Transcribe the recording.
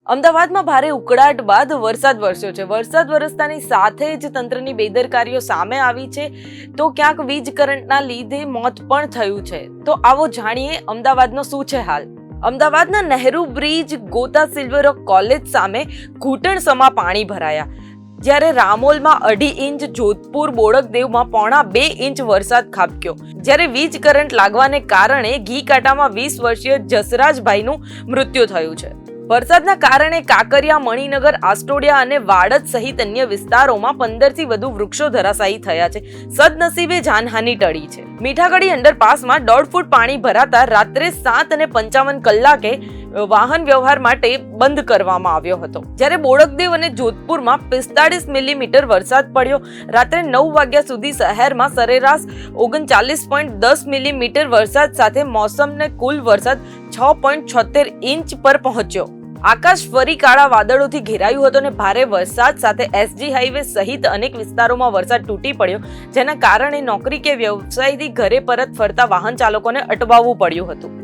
અમદાવાદમાં ભારે ઉકળાટ બાદ વરસાદ વરસ્યો છે. વરસાદ વરસતાની સાથે જ તંત્રની બેદરકારીઓ સામે આવી છે, તો ક્યાંક વીજ કરંટના લીધે મોત પણ થયું છે. તો આવો જાણીએ અમદાવાદનો શું છે હાલ. અમદાવાદના નહેરુ બ્રિજ ગોતા સિલ્વર રોક કોલેજ સામે ઘૂંટણ સમા પાણી ભરાયા, જ્યારે રામોલમાં 2.5 ઇંચ, જોધપુર બોડકદેવમાં 1.25 ઇંચ વરસાદ ખાબક્યો. જ્યારે વીજ કરંટ લાગવાને કારણે ઘીકાટામાં 20 વર્ષીય જસરાજભાઈનું મૃત્યુ થયું છે. વરસાદના કારણે કાંકરિયા, મણિનગર, આસ્ટોડિયા અને વાડજ સહિત અન્ય વિસ્તારોમાં 15 થી વધુ વૃક્ષો ધરાશાયી થયા છે. સદનસીબે જાનહાનિ ટળી છે. મીઠાગઢી અંડરપાસમાં 1.5 ફૂટ પાણી ભરાતા રાત્રે 7:55 કલાકે વાહન વ્યવહાર માટે બંધ કરવામાં આવ્યો હતો. જ્યારે બોડકદેવ અને જોધપુરમાં 45 મિલીમીટર વરસાદ પડ્યો. રાત્રે 9 વાગ્યા સુધી શહેરમાં સરેરાશ 39.10 મિલીમીટર વરસાદ સાથે મોસમને કુલ વરસાદ 6.76 ઇંચ પર પહોંચ્યો. આકાશ ફરી કાળા વાદળોથી ઘેરાયું હતું અને ભારે વરસાદ સાથે એસજી હાઈવે સહિત અનેક વિસ્તારોમાં વરસાદ તૂટી પડ્યો, જેના કારણે નોકરી કે વ્યવસાયથી ઘરે પરત ફરતા વાહન ચાલકોને અટવાવવું પડ્યું હતું.